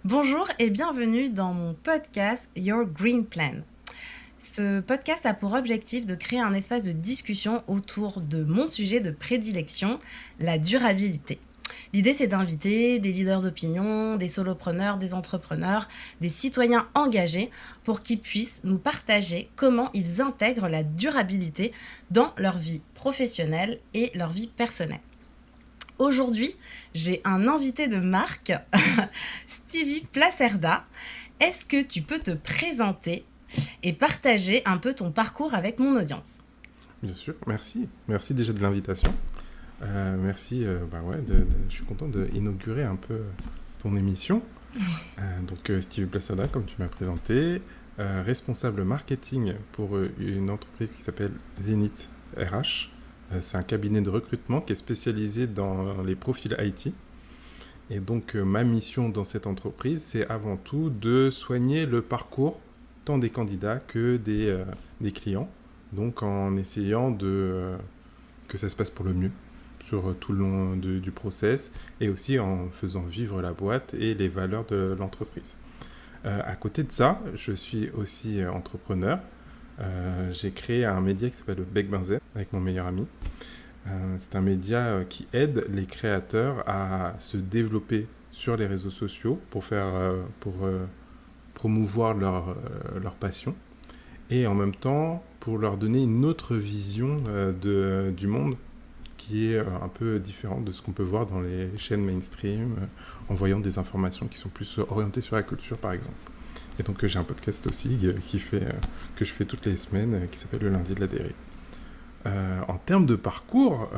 Bonjour et bienvenue dans mon podcast Your Green Plan. Ce podcast a pour objectif de créer un espace de discussion autour de mon sujet de prédilection, la durabilité. L'idée, c'est d'inviter des leaders d'opinion, des solopreneurs, des entrepreneurs, des citoyens engagés pour qu'ils puissent nous partager comment ils intègrent la durabilité dans leur vie professionnelle et leur vie personnelle. Aujourd'hui, j'ai un invité de marque, Stevie Placerda. Est-ce que tu peux te présenter et partager un peu ton parcours avec mon audience? Bien sûr, merci. Merci déjà de l'invitation. Merci, je suis content d'inaugurer un peu ton émission. Stevie Placerda, comme tu m'as présenté, responsable marketing pour une entreprise qui s'appelle Zenith RH. C'est un cabinet de recrutement qui est spécialisé dans les profils IT. Et donc, ma mission dans cette entreprise, c'est avant tout de soigner le parcours tant des candidats que des clients. Donc, en essayant que ça se passe pour le mieux sur tout le long du process et aussi en faisant vivre la boîte et les valeurs de l'entreprise. À côté de ça, je suis aussi entrepreneur. J'ai créé un média qui s'appelle Bec Benzen avec mon meilleur ami. C'est un média qui aide les créateurs à se développer sur les réseaux sociaux pour promouvoir leur passion et en même temps pour leur donner une autre vision du monde qui est un peu différente de ce qu'on peut voir dans les chaînes mainstream en voyant des informations qui sont plus orientées sur la culture par exemple. Et donc j'ai un podcast aussi que je fais toutes les semaines qui s'appelle Le lundi de la dérive. En termes de parcours,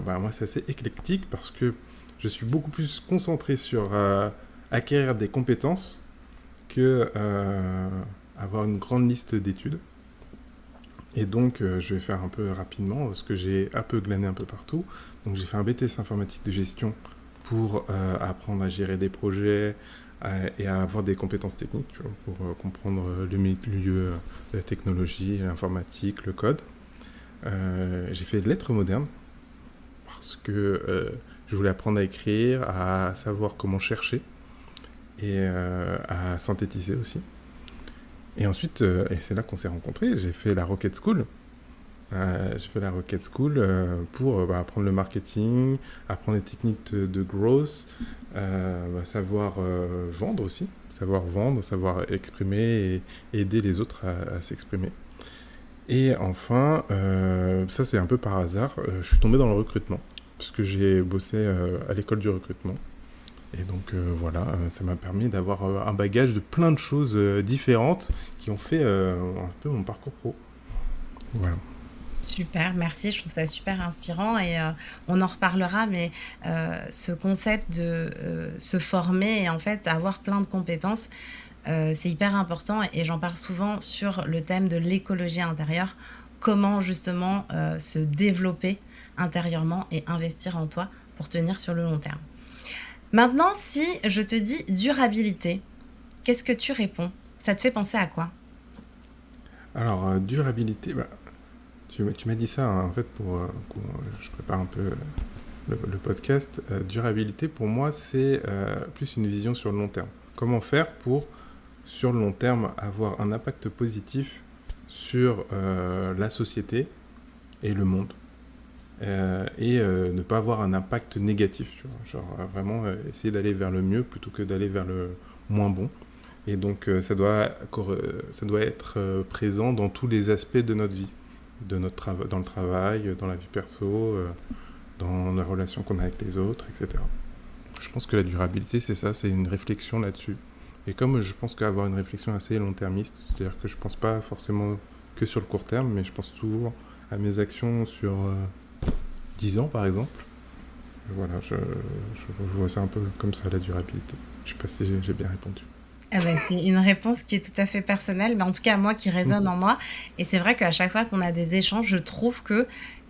moi c'est assez éclectique parce que je suis beaucoup plus concentré sur acquérir des compétences que avoir une grande liste d'études. Et donc je vais faire un peu rapidement parce que j'ai un peu glané un peu partout. Donc j'ai fait un BTS informatique de gestion pour apprendre à gérer des projets, et à avoir des compétences techniques, tu vois, pour comprendre le milieu de la technologie, l'informatique, le code. J'ai fait de lettres modernes parce que je voulais apprendre à écrire, à savoir comment chercher et à synthétiser aussi. Et ensuite, et c'est là qu'on s'est rencontrés, j'ai fait la Rocket School. Pour apprendre le marketing, apprendre les techniques de growth, savoir vendre aussi, savoir exprimer et aider les autres à s'exprimer. Et enfin, ça c'est un peu par hasard, je suis tombé dans le recrutement, parce que j'ai bossé à l'école du recrutement. Et donc ça m'a permis d'avoir un bagage de plein de choses différentes qui ont fait un peu mon parcours pro. Voilà. Super, merci, je trouve ça super inspirant et on en reparlera, mais ce concept de se former et en fait avoir plein de compétences, c'est hyper important et j'en parle souvent sur le thème de l'écologie intérieure, comment justement se développer intérieurement et investir en toi pour tenir sur le long terme. Maintenant, si je te dis durabilité, qu'est-ce que tu réponds? Ça te fait penser à quoi? Alors, durabilité, tu m'as dit ça hein, en fait je prépare un peu le podcast. Durabilité pour moi c'est plus une vision sur le long terme. Comment faire pour sur le long terme avoir un impact positif sur la société et le monde et ne pas avoir un impact négatif, tu vois, genre vraiment essayer d'aller vers le mieux plutôt que d'aller vers le moins bon. Et donc ça doit être présent dans tous les aspects de notre vie, dans le travail, dans la vie perso, dans la relation qu'on a avec les autres, etc. Je pense que la durabilité, c'est ça, c'est une réflexion là-dessus. Et comme je pense qu'avoir une réflexion assez long-termiste, c'est-à-dire que je ne pense pas forcément que sur le court terme, mais je pense toujours à mes actions sur 10 ans, par exemple. Voilà, je vois ça un peu comme ça, la durabilité. Je ne sais pas si j'ai bien répondu. Ah bah, c'est une réponse qui est tout à fait personnelle, mais en tout cas, moi, qui résonne en moi. Et c'est vrai qu'à chaque fois qu'on a des échanges, je trouve que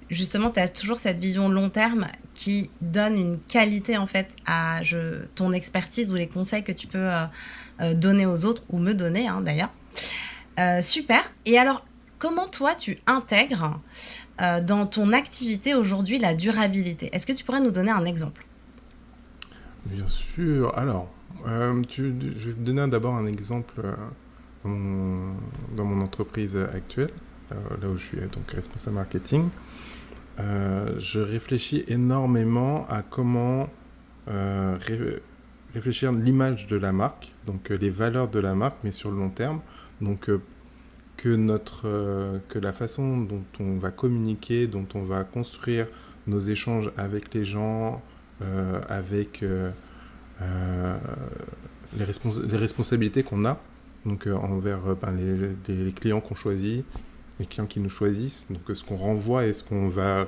justement, tu as toujours cette vision long terme qui donne une qualité en fait à ton expertise ou les conseils que tu peux donner aux autres ou me donner hein, d'ailleurs. Super. Et alors, comment toi, tu intègres dans ton activité aujourd'hui la durabilité? Est-ce que tu pourrais nous donner un exemple? Bien sûr. Alors, je vais te donner d'abord un exemple dans dans mon entreprise actuelle, là où je suis donc responsable marketing. Je réfléchis énormément à comment réfléchir l'image de la marque, donc les valeurs de la marque, mais sur le long terme. Donc, que la façon dont on va communiquer, dont on va construire nos échanges avec les gens, avec euh, les responsabilités qu'on a, donc envers les clients qu'on choisit, les clients qui nous choisissent, donc ce qu'on renvoie et ce qu'on va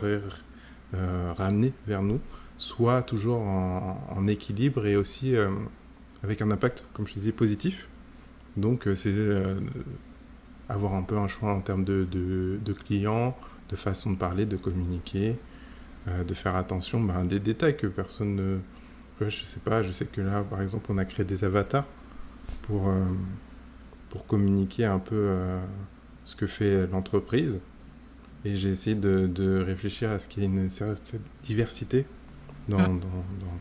ramener vers nous, soit toujours en équilibre et aussi avec un impact, comme je disais, positif. Donc c'est avoir un peu un choix en termes de clients, de façon de parler, de communiquer, de faire attention à des détails que personne ne... Ouais, je sais pas, je sais que là, par exemple, on a créé des avatars pour, euh, pour communiquer un peu ce que fait l'entreprise. Et j'ai essayé de réfléchir à ce qu'il y ait une certaine diversité en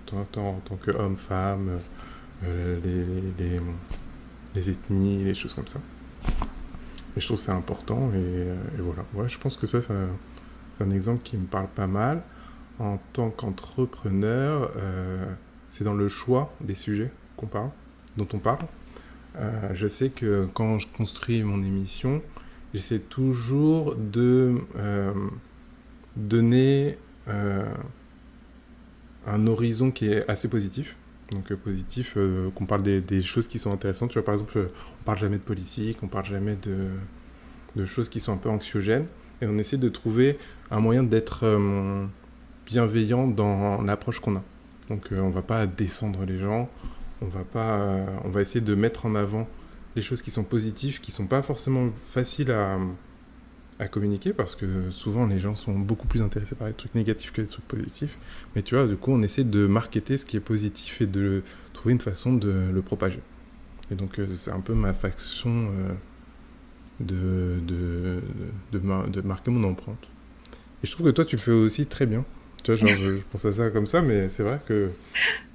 tant qu'homme, femme, les ethnies, les choses comme ça. Et je trouve que c'est important et voilà. Ouais, je pense que c'est un exemple qui me parle pas mal. En tant qu'entrepreneur, c'est dans le choix des sujets dont on parle. Je sais que quand je construis mon émission, j'essaie toujours de donner un horizon qui est assez positif. Donc positif, qu'on parle des choses qui sont intéressantes. Tu vois, par exemple, on parle jamais de politique, on parle jamais de choses qui sont un peu anxiogènes. Et on essaie de trouver un moyen d'être bienveillant dans l'approche qu'on a. Donc on va pas descendre les gens, on va essayer de mettre en avant les choses qui sont positives, qui sont pas forcément faciles à communiquer parce que souvent les gens sont beaucoup plus intéressés par les trucs négatifs que les trucs positifs. Mais tu vois, du coup, on essaie de marketer ce qui est positif et de trouver une façon de le propager. Et donc, c'est un peu ma façon de marquer mon empreinte. Et je trouve que toi, tu le fais aussi très bien. Tu vois, genre, je pense à ça comme ça, mais c'est vrai que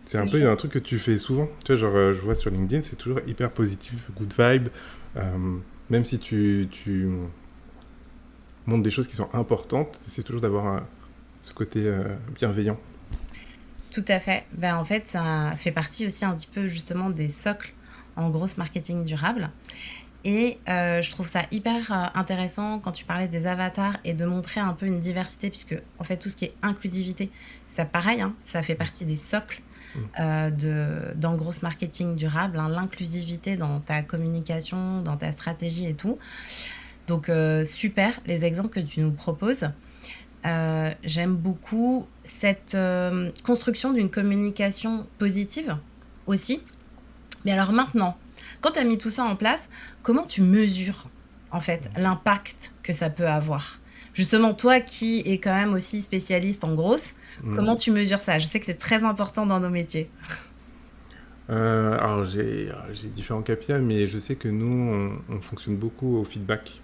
c'est un C'est peu gentil. un truc que tu fais souvent. Tu vois, genre, je vois sur LinkedIn, c'est toujours hyper positif, good vibe. Euh, Même si tu montres des choses qui sont importantes, c'est toujours d'avoir ce côté bienveillant. Tout à fait. Ben, en fait, ça fait partie aussi un petit peu justement des socles en grosse marketing durable. Et je trouve ça hyper intéressant quand tu parlais des avatars et de montrer un peu une diversité, puisque en fait tout ce qui est inclusivité, ça pareil, hein, ça fait partie des socles Mm. dans le gros marketing durable, hein, l'inclusivité dans ta communication, dans ta stratégie et tout. Donc super les exemples que tu nous proposes. J'aime beaucoup cette construction d'une communication positive aussi. Mais alors maintenant, quand tu as mis tout ça en place, comment tu mesures en fait l'impact que ça peut avoir? Justement, toi qui es quand même aussi spécialiste en grosse, Mm. comment tu mesures ça? Je sais que c'est très important dans nos métiers. Alors, j'ai différents KPI, mais je sais que nous, on fonctionne beaucoup au feedback.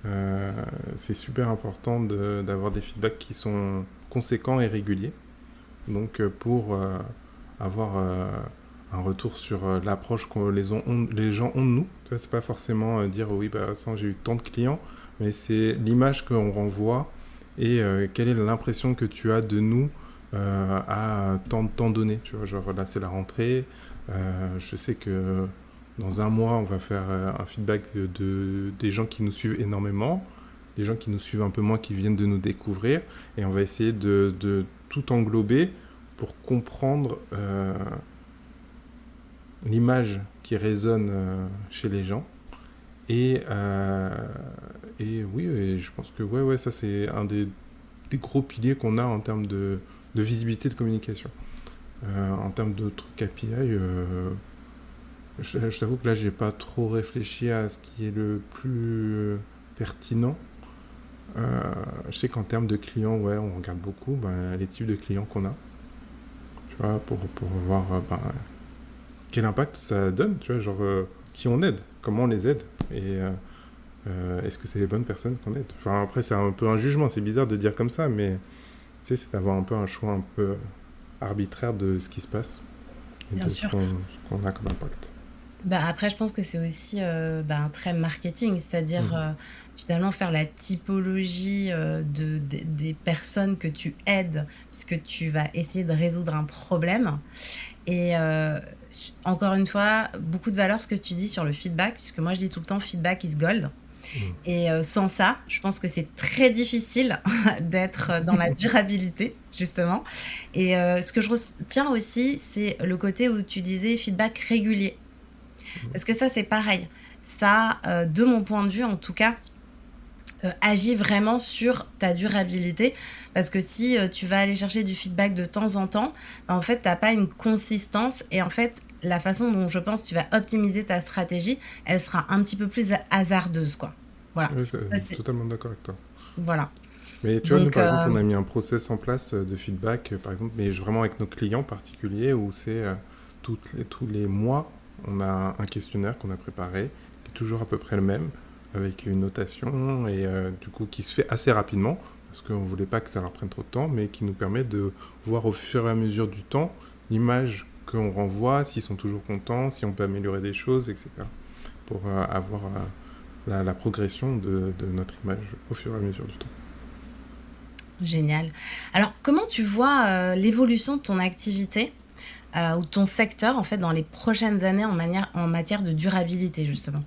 Euh, c'est super important d'avoir des feedbacks qui sont conséquents et réguliers. Donc, pour avoir un retour sur l'approche que les gens ont de nous, tu vois, c'est pas forcément dire oui, bah, attends, j'ai eu tant de clients, mais c'est l'image qu'on renvoie et quelle est l'impression que tu as de nous à tant de temps donné. Tu vois, genre là, c'est la rentrée. Je sais que dans un mois, on va faire un feedback des gens qui nous suivent énormément, des gens qui nous suivent un peu moins, qui viennent de nous découvrir, et on va essayer de tout englober pour comprendre l'image qui résonne chez les gens. Et, euh, et oui, et je pense que ouais, ça c'est un des gros piliers qu'on a en termes de visibilité de communication. En termes d'autres KPI, je t'avoue que là, j'ai pas trop réfléchi à ce qui est le plus pertinent. Je sais qu'en termes de clients, ouais, on regarde beaucoup les types de clients qu'on a, tu vois, pour voir quel impact ça donne, tu vois, genre qui on aide, comment on les aide, et est-ce que c'est les bonnes personnes qu'on aide. Enfin, après, c'est un peu un jugement, c'est bizarre de dire comme ça, mais tu sais, c'est d'avoir un peu un choix un peu arbitraire de ce qui se passe. et Bien de sûr. ce qu'on a comme impact. Bah, après, je pense que c'est aussi, un trait marketing, c'est-à-dire, Mhm. finalement faire la typologie, des personnes que tu aides, puisque tu vas essayer de résoudre un problème et encore une fois, beaucoup de valeur ce que tu dis sur le feedback, puisque moi je dis tout le temps: «Feedback is gold» Mhm. et sans ça, je pense que c'est très difficile d'être dans la durabilité, justement et ce que je retiens aussi, c'est le côté où tu disais feedback régulier. Parce que ça, c'est pareil. Ça, de mon point de vue, en tout cas, agit vraiment sur ta durabilité. Parce que si, tu vas aller chercher du feedback de temps en temps, bah, en fait, tu as pas une consistance et en fait, la façon dont je pense tu vas optimiser ta stratégie, elle sera un petit peu plus hasardeuse, quoi. Voilà. Ouais, Ça, c'est totalement d'accord avec toi. voilà. Mais tu vois, nous, Donc par exemple, on a mis un process en place de feedback, par exemple, mais vraiment avec nos clients particuliers, où c'est tous les mois, on a un questionnaire qu'on a préparé, qui est toujours à peu près le même, avec une notation, et du coup, qui se fait assez rapidement, parce qu'on ne voulait pas que ça leur prenne trop de temps, mais qui nous permet de voir au fur et à mesure du temps l'image qu'on renvoie, s'ils sont toujours contents, si on peut améliorer des choses, etc. Pour avoir la progression de notre image au fur et à mesure du temps. génial. Alors, comment tu vois, l'évolution de ton activité, ou de ton secteur, en fait, dans les prochaines années en matière de durabilité, justement?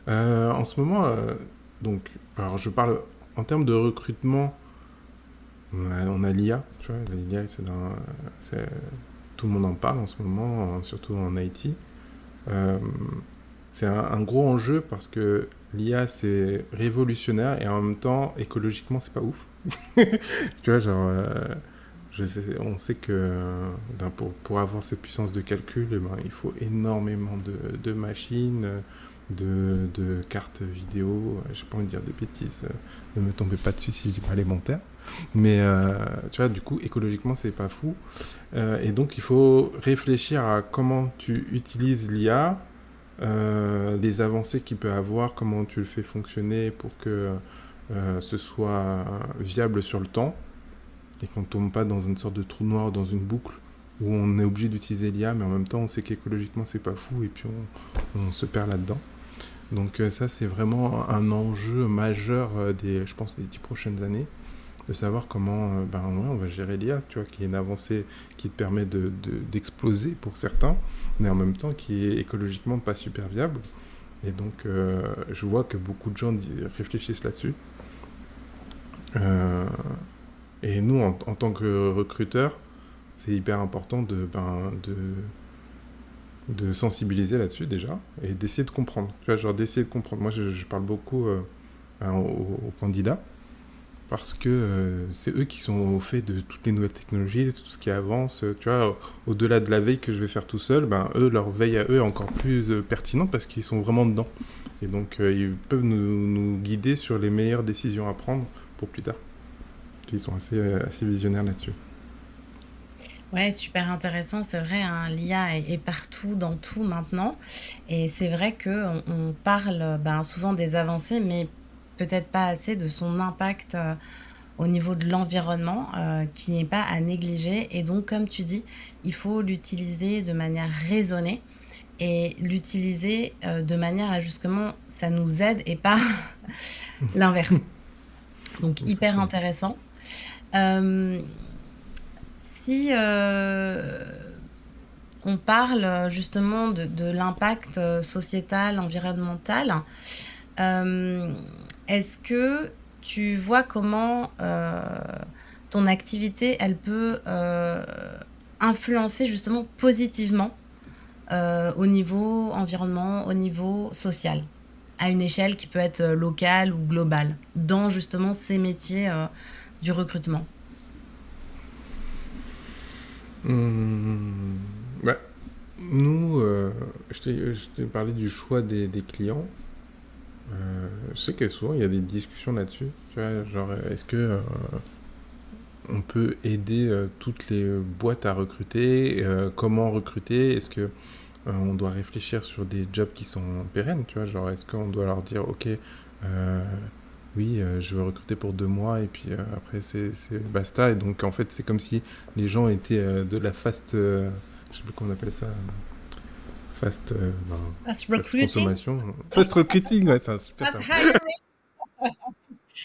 En ce moment, donc, alors je parle en termes de recrutement, on a l'IA, tu vois, l'IA, tout le monde en parle en ce moment, surtout en IT. Euh, c'est un gros enjeu parce que l'IA, c'est révolutionnaire et en même temps, écologiquement, c'est pas ouf. Tu vois, genre, on sait que pour avoir cette puissance de calcul, eh ben, il faut énormément de machines, de cartes vidéo. Je n'ai pas envie de dire des bêtises, ne me tombez pas dessus si je dis pas les bons termes. Mais tu vois, du coup, écologiquement, c'est pas fou. Et donc, il faut réfléchir à comment tu utilises l'IA, les avancées qu'il peut avoir, comment tu le fais fonctionner pour que ce soit viable sur le temps et qu'on ne tombe pas dans une sorte de trou noir, dans une boucle où on est obligé d'utiliser l'IA, mais en même temps on sait qu'écologiquement c'est pas fou et puis on se perd là-dedans. Donc ça c'est vraiment un enjeu majeur je pense, des 10 prochaines années, de savoir comment ouais, on va gérer l'IA, tu vois, qui est une avancée qui te permet d'exploser pour certains, mais en même temps qui est écologiquement pas super viable. Et donc je vois que beaucoup de gens réfléchissent là-dessus. Euh, et nous, en tant que recruteurs, c'est hyper important de sensibiliser là-dessus déjà et d'essayer de comprendre. Tu vois, genre d'essayer de comprendre. Moi, je parle beaucoup aux candidats parce que c'est eux qui sont au fait de toutes les nouvelles technologies, de tout ce qui avance. Tu vois, au-delà de la veille que je vais faire tout seul, ben, eux, leur veille à eux est encore plus pertinente parce qu'ils sont vraiment dedans. Et donc, ils peuvent nous guider sur les meilleures décisions à prendre pour plus tard. Ils sont assez visionnaires là-dessus. Ouais, super intéressant. C'est vrai, hein, l'IA est partout, dans tout maintenant. Et c'est vrai qu'on parle ben, souvent des avancées, mais peut-être pas assez de son impact au niveau de l'environnement, qui n'est pas à négliger. Et donc, comme tu dis, il faut l'utiliser de manière raisonnée et l'utiliser de manière à justement, ça nous aide et pas l'inverse. Donc, hyper Exactement. intéressant. Euh, Si on parle justement de l'impact sociétal, environnemental, euh, est-ce que tu vois comment ton activité, elle peut influencer justement positivement au niveau environnement, au niveau social, à une échelle qui peut être locale ou globale, dans justement ces métiers du recrutement? Hum, ouais. Nous, je t'ai parlé du choix des clients. Je sais que souvent il y a des discussions là-dessus. Tu vois, genre, est-ce que on peut aider toutes les boîtes à recruter? Comment recruter? Est-ce que on doit réfléchir sur des jobs qui sont pérennes? Tu vois, genre, est-ce qu'on doit leur dire, ok, oui, je veux recruter pour 2 mois et puis après c'est basta. Et donc en fait, c'est comme si les gens étaient de la fast je sais plus comment on appelle ça, fast, Fast fast recruiting, consommation. Fast recruiting, ouais, c'est un super fast terme. hiring.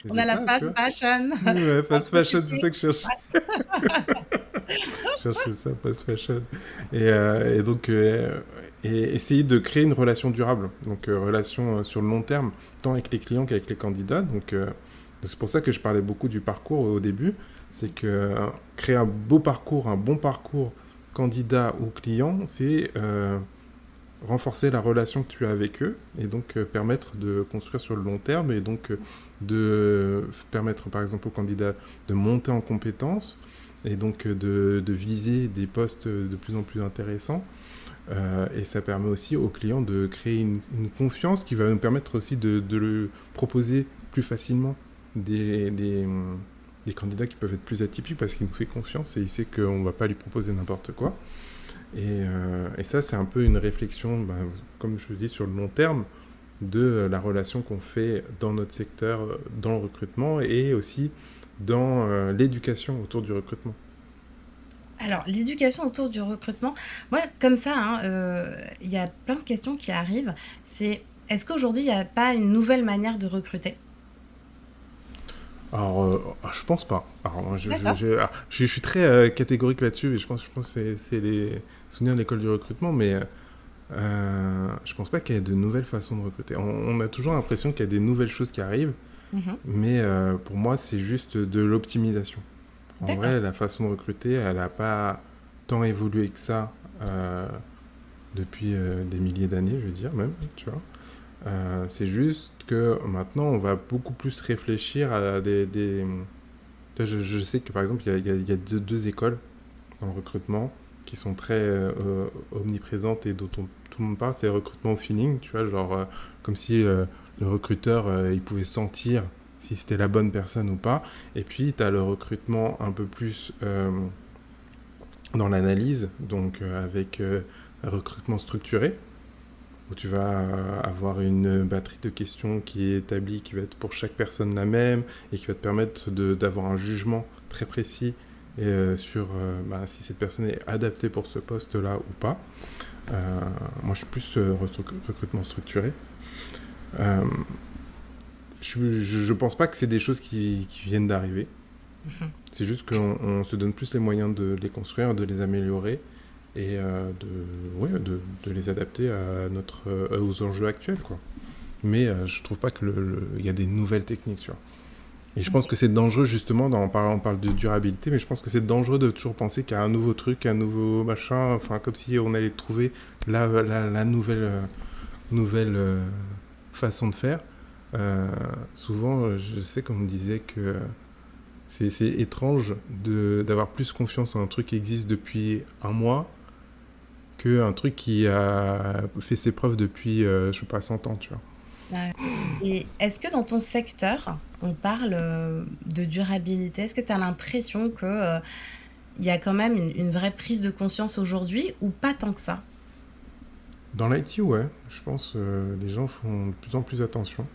Mais On c'est a la ça, tu fast vois. fashion, Ouais, fast fast fashion, c'est recruiting, ça que je cherche. fast... Chercher ça, fast fashion. Et donc, et essayer de créer une relation durable. Donc, relation sur le long terme, tant avec les clients qu'avec les candidats. Donc, c'est pour ça que je parlais beaucoup du parcours au début. C'est que créer un beau parcours, un bon parcours candidat ou client, c'est renforcer la relation que tu as avec eux et donc permettre de construire sur le long terme et donc de permettre par exemple aux candidats de monter en compétences et donc de viser des postes de plus en plus intéressants. Et ça permet aussi aux clients de créer une confiance qui va nous permettre aussi de le proposer plus facilement des candidats qui peuvent être plus atypiques parce qu'il nous fait confiance et il sait qu'on ne va pas lui proposer n'importe quoi. Et ça, c'est un peu une réflexion, bah, comme je le dis, sur le long terme, de la relation qu'on fait dans notre secteur, dans le recrutement et aussi dans l'éducation autour du recrutement. Alors, l'éducation autour du recrutement, moi, comme ça, hein, il y a plein de questions qui arrivent. C'est, est-ce qu'aujourd'hui, il n'y a pas une nouvelle manière de recruter? Alors, je pense pas. Alors, moi, D'accord. je suis très catégorique là-dessus et je pense que c'est les souvenirs de l'école du recrutement, mais je pense pas qu'il y ait de nouvelles façons de recruter. On a toujours l'impression qu'il y a des nouvelles choses qui arrivent, Mhm. mais pour moi, c'est juste de l'optimisation. En D'accord. vrai, la façon de recruter, elle n'a pas tant évolué que ça euh, depuis des milliers d'années, je veux dire, même, tu vois. C'est juste que maintenant, on va beaucoup plus réfléchir à tu vois, je sais que par exemple, il y a deux écoles dans le recrutement qui sont très omniprésentes et dont tout le monde parle, c'est le recrutement au feeling, tu vois, genre comme si le recruteur, il pouvait sentir si c'était la bonne personne ou pas. Et puis, tu as le recrutement un peu plus dans l'analyse, donc avec un recrutement structuré, où tu vas avoir une batterie de questions qui est établie, qui va être pour chaque personne la même, et qui va te permettre d'avoir un jugement très précis sur bah, si cette personne est adaptée pour ce poste-là ou pas. Moi, je suis plus recrutement structuré. Euh, je pense pas que c'est des choses qui viennent d'arriver. Mhm. C'est juste qu'on se donne plus les moyens de les construire, de les améliorer et ouais, de les adapter à aux enjeux actuels, quoi. Mais je trouve pas que y a des nouvelles techniques, tu vois. Et je pense Ok. que c'est dangereux, justement, on parle de durabilité, mais je pense que c'est dangereux de toujours penser qu'il y a un nouveau truc, un nouveau machin, enfin, comme si on allait trouver la nouvelle façon de faire. Euh, Souvent, je sais qu'on me disait que c'est étrange d'avoir plus confiance en un truc qui existe depuis un mois qu'un truc qui a fait ses preuves depuis, je sais pas, 100 ans, tu vois. Ouais. Et est-ce que dans ton secteur, on parle de durabilité? Est-ce que tu as l'impression que, il y a quand même une vraie prise de conscience aujourd'hui ou pas tant que ça? Dans l'IT, ouais, je pense les gens font de plus en plus attention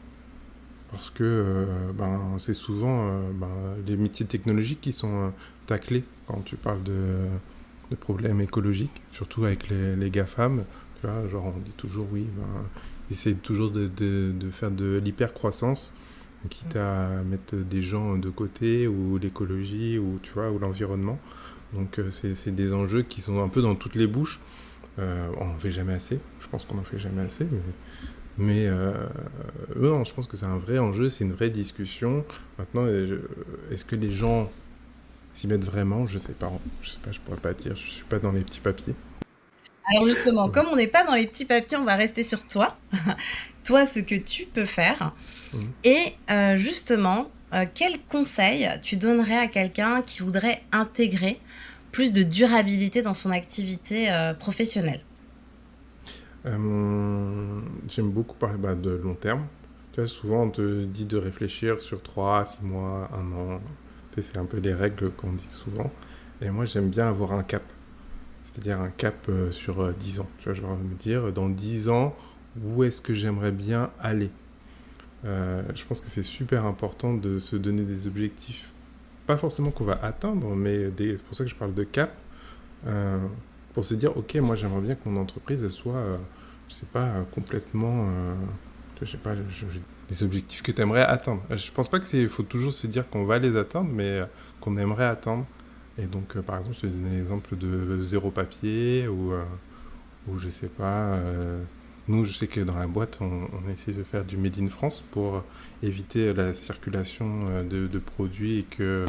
parce que ben, c'est souvent ben, les métiers technologiques qui sont taclés quand tu parles de problèmes écologiques, surtout avec les GAFAM. Tu vois, genre on dit toujours oui, ben, ils essaient toujours de faire de l'hyper-croissance, quitte à mettre des gens de côté ou l'écologie ou, tu vois, ou l'environnement. Donc c'est des enjeux qui sont un peu dans toutes les bouches. On n'en fait jamais assez. Je pense qu'on n'en fait jamais assez. Mais non, je pense que c'est un vrai enjeu, c'est une vraie discussion. Maintenant, est-ce que les gens s'y mettent vraiment? Je sais pas. Je sais pas, je pourrais pas dire. Je suis pas dans les petits papiers. Alors justement, Ouais. comme on n'est pas dans les petits papiers, on va rester sur toi. Toi, ce que tu peux faire. Mhm. Et justement, quel conseil tu donnerais à quelqu'un qui voudrait intégrer plus de durabilité dans son activité professionnelle? J'aime beaucoup parler bah, de long terme. Tu vois, souvent on te dit de réfléchir sur 3, 6 mois, un an. Tu sais, c'est un peu les règles qu'on dit souvent. Et moi, j'aime bien avoir un cap. C'est-à-dire un cap sur 10 ans. Tu vois, je vais me dire, dans 10 ans, où est-ce que j'aimerais bien aller? Je pense que c'est super important de se donner des objectifs. Pas forcément qu'on va atteindre, mais c'est pour ça que je parle de cap. Euh, pour se dire, ok, moi j'aimerais bien que mon entreprise elle soit, je sais pas, complètement, je sais pas, les objectifs que tu aimerais atteindre. Je pense pas que c'est, faut toujours se dire qu'on va les atteindre, mais qu'on aimerait atteindre. Et donc, par exemple, je te donne l'exemple de zéro papier ou je sais pas. Nous, je sais que dans la boîte, on essaie de faire du Made in France pour éviter la circulation de produits et que,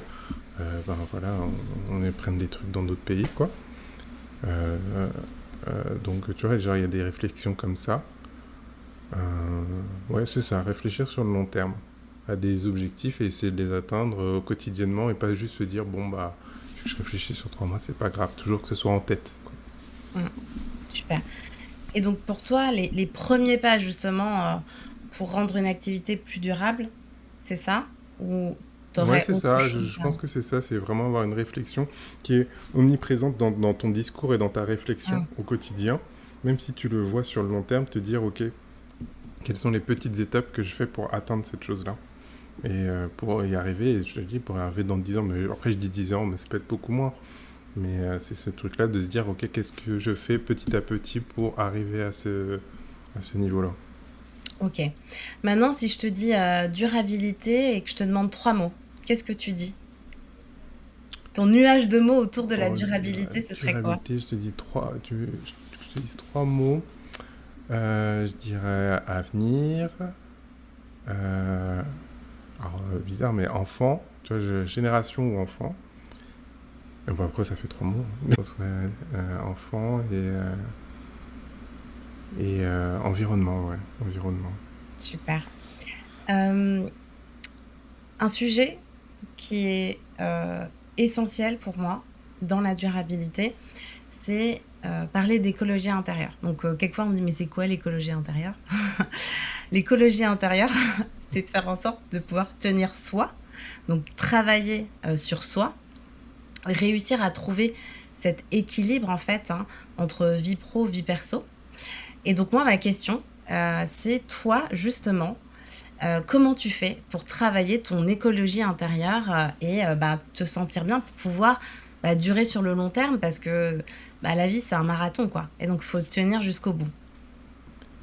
ben voilà, on prenne des trucs dans d'autres pays, quoi. Euh, donc, tu vois, genre, il y a des réflexions comme ça. Ouais, c'est ça, réfléchir sur le long terme à des objectifs et essayer de les atteindre quotidiennement et pas juste se dire, bon, bah, je réfléchis sur 3 mois, c'est pas grave, toujours que ce soit en tête, quoi. Mm, super. Et donc pour toi, les premiers pas justement pour rendre une activité plus durable, c'est ça? Ou Ouais, t'aurais c'est autre ça, je, chose je pense que c'est ça, c'est vraiment avoir une réflexion qui est omniprésente dans ton discours et dans ta réflexion Mm, au quotidien, même si tu le vois sur le long terme, te dire, ok, quelles sont les petites étapes que je fais pour atteindre cette chose-là. Et pour y arriver, et je te dis, pour y arriver dans 10 ans, mais après je dis 10 ans, mais ça peut être beaucoup moins, mais c'est ce truc-là de se dire, ok, qu'est-ce que je fais petit à petit pour arriver à ce niveau-là. ok. Maintenant, si je te dis durabilité et que je te demande 3 mots, qu'est-ce que tu dis? Ton nuage de mots autour de la Oh, durabilité, ce serait quoi? durabilité, je te dis je te dis 3 mots. Je dirais avenir. Euh, alors, bizarre, mais enfant. Tu vois, génération ou enfant. Et bon, après, ça fait 3 mots. Je pense, ouais, enfant et environnement, ouais. Environnement. Super. Euh, un sujet qui est essentiel pour moi dans la durabilité, c'est parler d'écologie intérieure. Donc, quelquefois, on me dit, mais c'est quoi l'écologie intérieure? L'écologie intérieure, c'est de faire en sorte de pouvoir tenir soi, donc travailler sur soi, réussir à trouver cet équilibre en fait hein, entre vie pro, vie perso. Et donc moi, ma question, c'est toi justement, comment tu fais pour travailler ton écologie intérieure et bah, te sentir bien pour pouvoir bah, durer sur le long terme parce que bah, la vie c'est un marathon quoi. Et donc il faut tenir jusqu'au bout.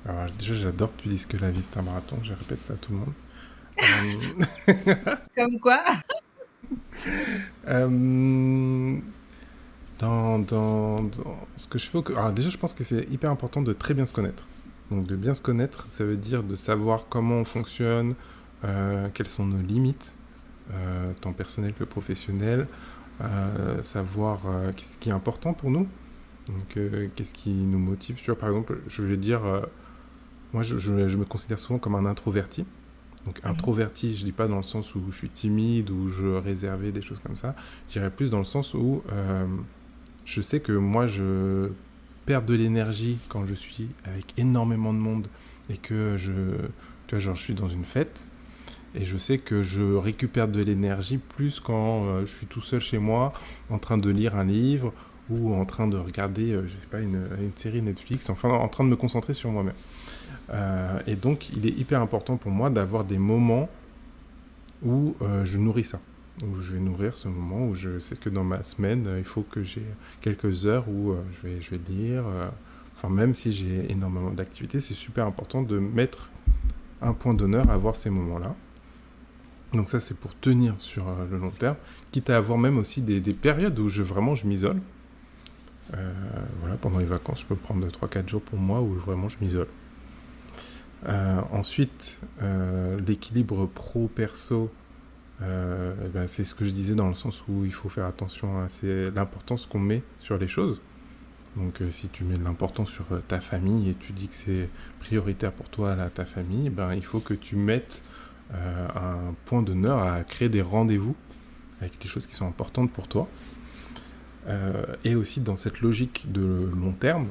Alors, déjà, j'adore que tu dises que la vie, c'est un marathon. Je répète ça à tout le monde. Comme quoi? Euh, dans ce que je fais alors déjà, je pense que c'est hyper important de très bien se connaître. Donc, de bien se connaître, ça veut dire de savoir comment on fonctionne, quelles sont nos limites, tant personnelles que professionnelles, savoir qu'est-ce qui est important pour nous, donc qu'est-ce qui nous motive. Tu vois, par exemple, je vais dire, moi, je me considère souvent comme un introverti. Donc, Mhm. introverti, je dis pas dans le sens où je suis timide ou je réservé, des choses comme ça. Je dirais plus dans le sens où je sais que moi, je perds de l'énergie quand je suis avec énormément de monde et que tu vois, genre, je suis dans une fête. Et je sais que je récupère de l'énergie plus quand je suis tout seul chez moi, en train de lire un livre ou en train de regarder, je sais pas, une série Netflix, enfin en train de me concentrer sur moi-même. Et donc, il est hyper important pour moi d'avoir des moments où je nourris ça, où je vais nourrir ce moment, où je sais que dans ma semaine, il faut que j'ai quelques heures où je vais lire. Enfin, même si j'ai énormément d'activités, c'est super important de mettre un point d'honneur à avoir ces moments-là. Donc ça, c'est pour tenir sur le long terme, quitte à avoir même aussi des périodes où vraiment je m'isole. Voilà, pendant les vacances, je peux prendre 3 4 jours pour moi où vraiment je m'isole. Ensuite, l'équilibre pro-perso, eh ben, c'est ce que je disais dans le sens où il faut faire attention à l'importance qu'on met sur les choses. Donc si tu mets de l'importance sur ta famille et tu dis que c'est prioritaire pour toi, là, ta famille, ben, il faut que tu mettes un point d'honneur à créer des rendez-vous avec les choses qui sont importantes pour toi. Et aussi dans cette logique de long terme,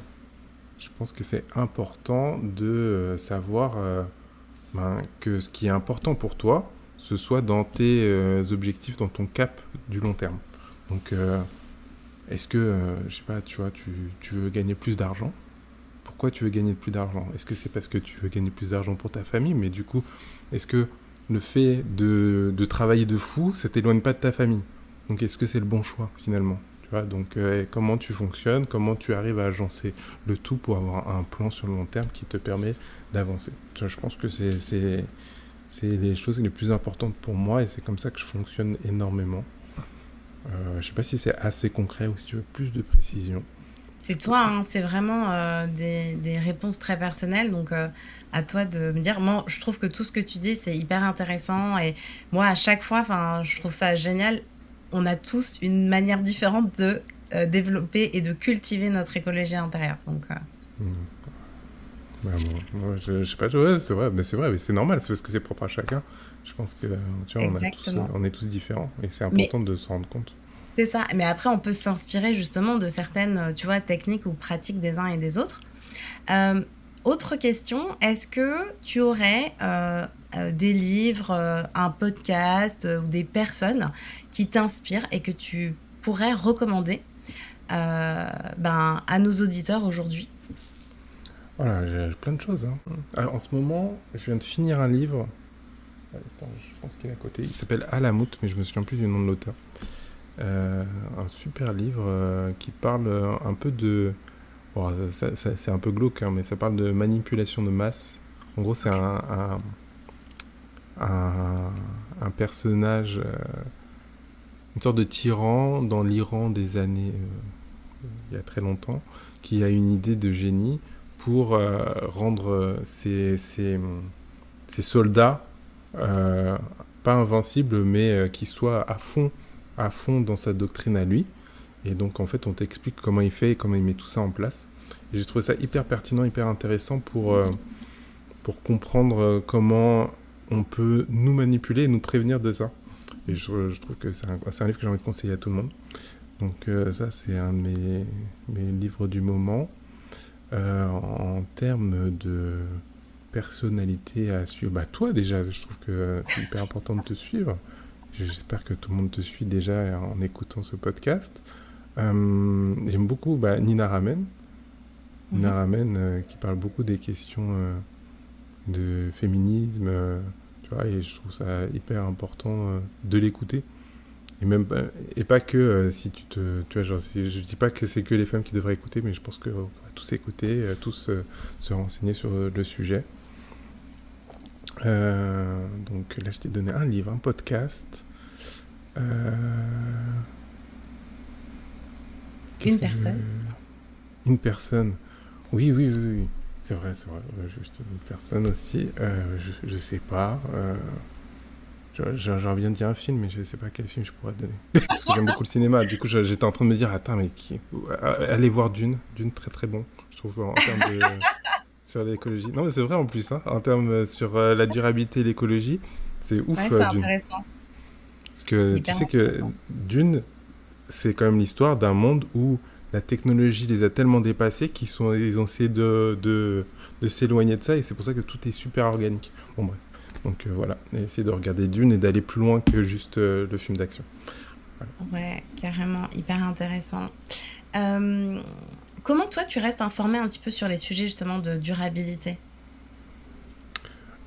je pense que c'est important de savoir que ce qui est important pour toi, ce soit dans tes objectifs, dans ton cap du long terme. Donc, est-ce que, je sais pas, tu vois, tu veux gagner plus d'argent? Pourquoi tu veux gagner plus d'argent? Est-ce que c'est parce que tu veux gagner plus d'argent pour ta famille? Mais du coup, est-ce que le fait de travailler de fou, ça t'éloigne pas de ta famille? Donc, est-ce que c'est le bon choix, finalement? Tu vois, donc comment tu fonctionnes, comment tu arrives à agencer le tout pour avoir un plan sur le long terme qui te permet d'avancer. Je pense que c'est les choses les plus importantes pour moi et c'est comme ça que je fonctionne énormément. Je sais pas si c'est assez concret ou si tu veux plus de précision. C'est toi, hein, c'est vraiment des réponses très personnelles. Donc, à toi de me dire. Moi, je trouve que tout ce que tu dis, c'est hyper intéressant. Et moi, à chaque fois, enfin, je trouve ça génial. On a tous une manière différente de développer et de cultiver notre écologie intérieure. Donc, Hmm. Bah, moi, je sais pas, ouais, c'est vrai, mais c'est normal, c'est parce que c'est propre à chacun. Je pense que, tu vois, exactement. on est tous différents et c'est Mais important de se rendre compte. c'est ça. Mais après, on peut s'inspirer justement de certaines, tu vois, techniques ou pratiques des uns et des autres. Euh, Autre question, est-ce que tu aurais des livres, un podcast ou des personnes qui t'inspirent et que tu pourrais recommander ben, à nos auditeurs aujourd'hui? Voilà, j'ai plein de choses, hein. En ce moment, je viens de finir un livre. Attends, je pense qu'il est à côté. Il s'appelle Alamout, mais je me souviens plus du nom de l'auteur. Un super livre qui parle un peu de. Bon, c'est un peu glauque, hein, mais ça parle de manipulation de masse. En gros, c'est un, un personnage, une sorte de tyran dans l'Iran des années, il y a très longtemps, qui a une idée de génie pour rendre ses soldats euh, pas invincibles, mais qui soient à fond dans sa doctrine à lui. Et donc, en fait, on t'explique comment il fait et comment il met tout ça en place. Et j'ai trouvé ça hyper pertinent, hyper intéressant pour comprendre comment on peut nous manipuler et nous prévenir de ça. Et je trouve que c'est un livre que j'ai envie de conseiller à tout le monde. Donc ça, c'est un de mes livres du moment. En termes de personnalité à suivre, bah toi déjà, je trouve que c'est hyper important de te suivre. J'espère que tout le monde te suit déjà en écoutant ce podcast. J'aime beaucoup Nina Ramen. Nina Mhm. Ramen qui parle beaucoup des questions de féminisme, tu vois, et je trouve ça hyper important de l'écouter. Et même et pas que si tu vois, genre, je dis pas que c'est que les femmes qui devraient écouter, mais je pense que on va tous écouter, tous se renseigner sur le sujet. Donc là, je t'ai donné un livre, un podcast. Euh, Qu'est-ce Une que je... personne. Une personne. Oui, oui, oui, oui. C'est vrai, c'est vrai. Ouais, juste une personne aussi. Je sais pas. J'aurais bien dit un film, mais je sais pas quel film je pourrais te donner. Parce que j'aime beaucoup le cinéma. Du coup, j'étais en train de me dire, attends, mais allez voir Dune. Dune, très très bon. Je trouve en termes de. Sur l'écologie. Non, mais c'est vrai en plus, hein, en termes sur la durabilité et l'écologie. C'est Ouais, ouf, c'est Dune. intéressant. Parce C'est que tu hyper sais que intéressant. Dune, c'est quand même l'histoire d'un monde où la technologie les a tellement dépassés ils ont essayé de s'éloigner de ça et c'est pour ça que tout est super organique. Bon bref. Donc voilà, essayer de regarder Dune et d'aller plus loin que juste le film d'action. Voilà. Ouais, carrément, hyper intéressant. Euh, Comment toi, tu restes informé un petit peu sur les sujets justement de durabilité?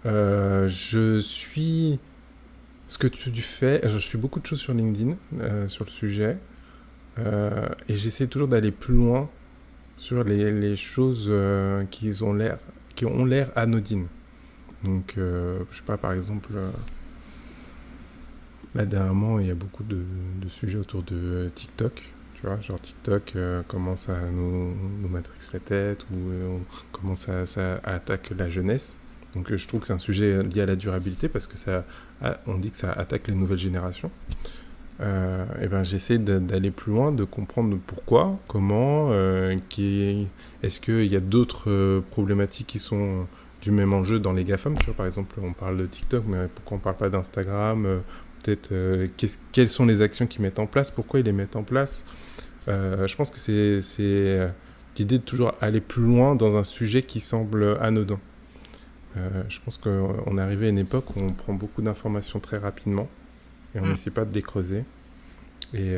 Je suis ce que tu fais, je suis beaucoup de choses sur LinkedIn sur le sujet et j'essaie toujours d'aller plus loin sur les choses qui ont l'air anodines. Donc, je sais pas, par exemple, là dernièrement, il y a beaucoup de sujets autour de TikTok. Tu vois, genre TikTok commence à nous matrixer la tête ou comment ça attaque la jeunesse. Donc, je trouve que c'est un sujet lié à la durabilité parce que on dit que ça attaque les nouvelles générations. Et ben, j'essaie d'aller plus loin, de comprendre pourquoi, comment, est-ce qu'il y a d'autres problématiques qui sont du même enjeu dans les GAFAM. Tu vois, par exemple, on parle de TikTok, mais pourquoi on ne parle pas d'Instagram peut-être quelles sont les actions qu'ils mettent en place, pourquoi ils les mettent en place. Je pense que c'est l'idée de toujours aller plus loin dans un sujet qui semble anodin. Je pense qu'on est arrivé à une époque où on prend beaucoup d'informations très rapidement et on Mm. n'essaie pas de les creuser. Et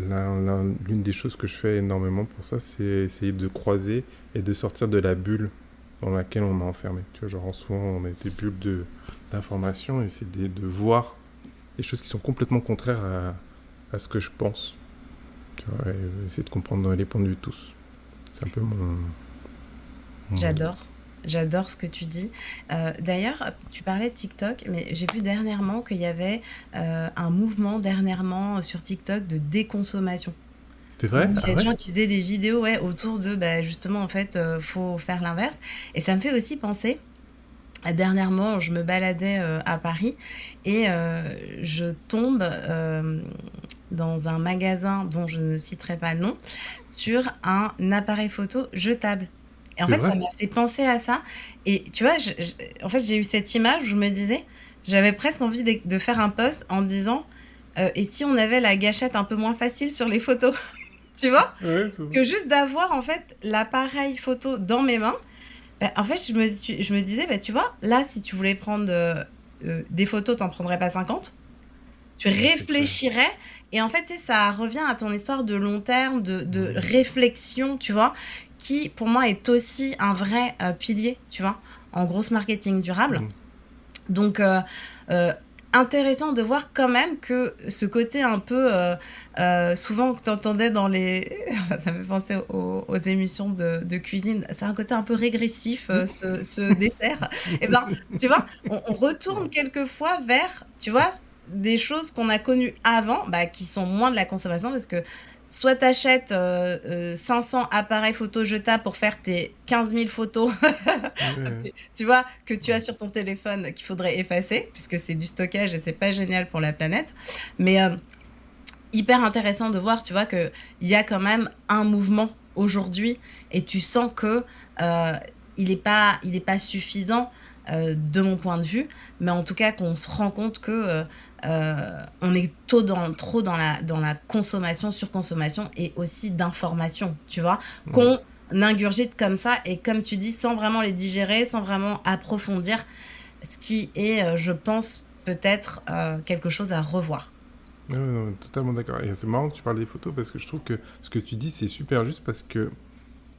l'une des choses que je fais énormément pour ça, c'est essayer de croiser et de sortir de la bulle dans laquelle on est enfermé. Tu vois, genre souvent on a des bulles d'informations et c'est de voir des choses qui sont complètement contraires à ce que je pense. Tu vois, et essayer de comprendre les points de vue de tous. C'est un peu mon mode. J'adore. J'adore ce que tu dis. D'ailleurs, tu parlais de TikTok, mais j'ai vu dernièrement qu'il y avait un mouvement dernièrement sur TikTok de déconsommation. C'est vrai? Où il y Ah a des ouais? gens qui faisaient des vidéos ouais, autour de, bah, justement, en fait, faut faire l'inverse. Et ça me fait aussi penser, dernièrement, je me baladais à Paris et je tombe dans un magasin dont je ne citerai pas le nom, sur un appareil photo jetable. Et en C'est fait, ça vrai? m'a fait penser à ça. Et tu vois, en fait, j'ai eu cette image où je me disais, j'avais presque envie de faire un post en disant, et si on avait la gâchette un peu moins facile sur les photos, tu vois? Ouais, c'est vrai. Que juste d'avoir en fait l'appareil photo dans mes mains, bah, en fait, je me disais, bah, tu vois, là, si tu voulais prendre des photos, t'en prendrais pas 50. Tu Ouais, c'est clair. réfléchirais. Et en fait, tu sais, ça revient à ton histoire de long terme, de Oui. réflexion, tu vois, qui pour moi est aussi un vrai pilier, tu vois, en grosse marketing durable. Mm. Donc, euh, intéressant de voir quand même que ce côté un peu, souvent que tu entendais dans les... ça me fait penser aux émissions de cuisine, c'est un côté un peu régressif, ce dessert. Et ben, tu vois, on retourne quelquefois vers, tu vois, des choses qu'on a connues avant, bah, qui sont moins de la consommation, parce que soit tu achètes 500 appareils photo jetables pour faire tes 15 000 photos Ouais. tu vois, que tu as sur ton téléphone qu'il faudrait effacer, puisque c'est du stockage et c'est pas génial pour la planète. Mais hyper intéressant de voir, tu vois, qu'il y a quand même un mouvement aujourd'hui et tu sens que euh, il est pas suffisant de mon point de vue, mais en tout cas qu'on se rend compte que on est trop dans la consommation, surconsommation et aussi d'informations, tu vois, Mm. qu'on ingurgite comme ça et comme tu dis, sans vraiment les digérer, sans vraiment approfondir, ce qui est, je pense, peut-être quelque chose à revoir. Ouais, non, totalement d'accord. Et c'est marrant que tu parles des photos parce que je trouve que ce que tu dis, c'est super juste parce que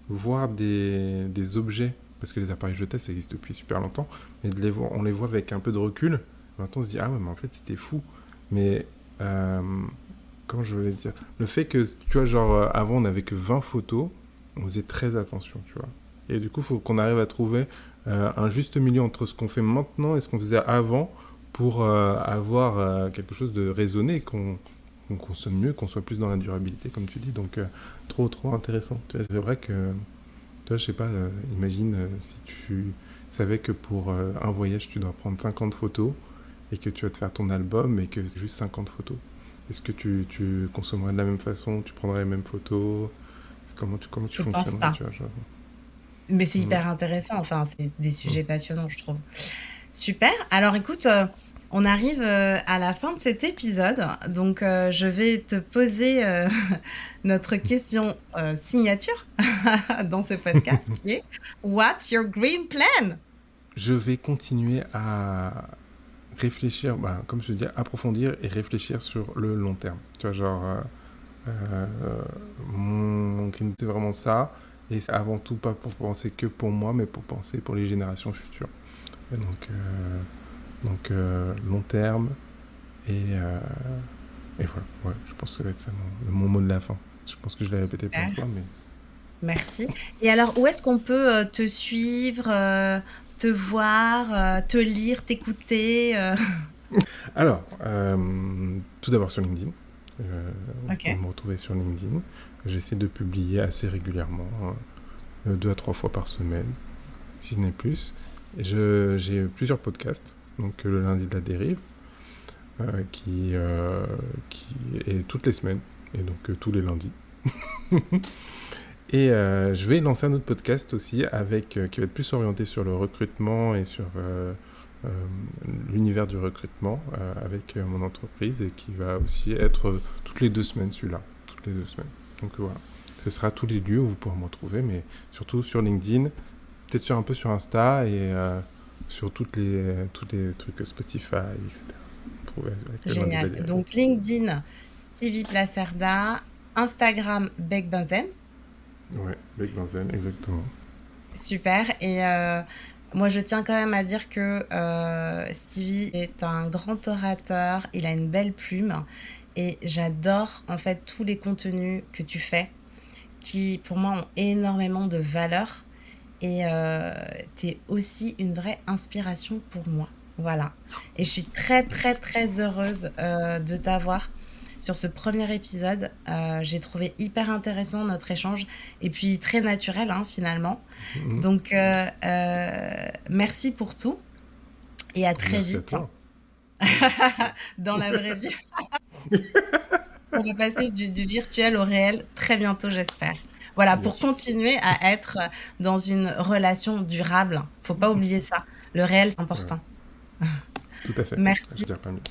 voir des objets, parce que les appareils jetables, ça existe depuis super longtemps, mais de les voir, on les voit avec un peu de recul. Maintenant, on se dit, ah ouais, mais en fait, c'était fou. Mais, euh, comment je voulais dire? Le fait que, tu vois, genre, avant, on n'avait que 20 photos, on faisait très attention, tu vois. Et du coup, il faut qu'on arrive à trouver un juste milieu entre ce qu'on fait maintenant et ce qu'on faisait avant pour avoir quelque chose de raisonné, qu'on consomme mieux, qu'on soit plus dans la durabilité, comme tu dis. Donc, trop intéressant. Tu vois, c'est vrai que, toi, je sais pas, imagine si tu savais que pour un voyage, tu dois prendre 50 photos et que tu vas te faire ton album et que c'est juste 50 photos. Est-ce que tu consommerais de la même façon, tu prendrais les mêmes photos? Comment tu Je pense fonctionnerais, pas. tu vois, genre. Mais c'est Mm, hyper intéressant, enfin, c'est des mm. sujets passionnants, je trouve. Super. Alors écoute, on arrive à la fin de cet épisode, donc je vais te poser notre question signature dans ce podcast qui est What's your green plan? Je vais continuer à réfléchir, bah, comme je te dis, approfondir et réfléchir sur le long terme. Tu vois, genre, euh, mon green, c'est vraiment ça. Et c'est avant tout pas pour penser que pour moi, mais pour penser pour les générations futures. Et donc, long terme. Et voilà, ouais, je pense que ça va être ça mon mot de la fin. Je pense que je l'ai répété plein de Super, fois, mais... merci. Et alors, où est-ce qu'on peut te suivre, te voir, te lire, t'écouter Alors, tout d'abord sur LinkedIn. Vous pouvez Ok, me retrouver sur LinkedIn. J'essaie de publier assez régulièrement, 2 à 3 fois par semaine, si ce n'est plus. J'ai plusieurs podcasts, donc le lundi de la dérive, qui est toutes les semaines, et donc tous les lundis. Et je vais lancer un autre podcast aussi qui va être plus orienté sur le recrutement et sur euh, l'univers du recrutement avec mon entreprise et qui va aussi être toutes les 2 semaines celui-là, toutes les 2 semaines. Donc voilà, ce sera tous les lieux où vous pourrez me retrouver, mais surtout sur LinkedIn, peut-être un peu sur Insta et sur tous les trucs Spotify, etc. Trouver avec le lundi de la génial. dérive. Donc LinkedIn, Stevie Placerda, Instagram, Beck Benzen. Ouais, avec Benzen, exactement. Super. Et moi, je tiens quand même à dire que Stevie est un grand orateur. Il a une belle plume. et j'adore en fait tous les contenus que tu fais qui pour moi ont énormément de valeur et tu es aussi une vraie inspiration pour moi. Voilà et je suis très, très, Merci. très heureuse, de t'avoir sur ce premier épisode. J'ai trouvé hyper intéressant notre échange et puis très naturel, hein, finalement. Mhm. Donc merci pour tout et à très Merci à vite toi. dans la vraie vie. On va passer du virtuel au réel très bientôt, j'espère. Voilà, Bien pour sûr. continuer à être dans une relation durable. Faut pas oublier ça. Le réel, c'est Ouais, important. tout à fait. Je Merci. dirais pas mieux.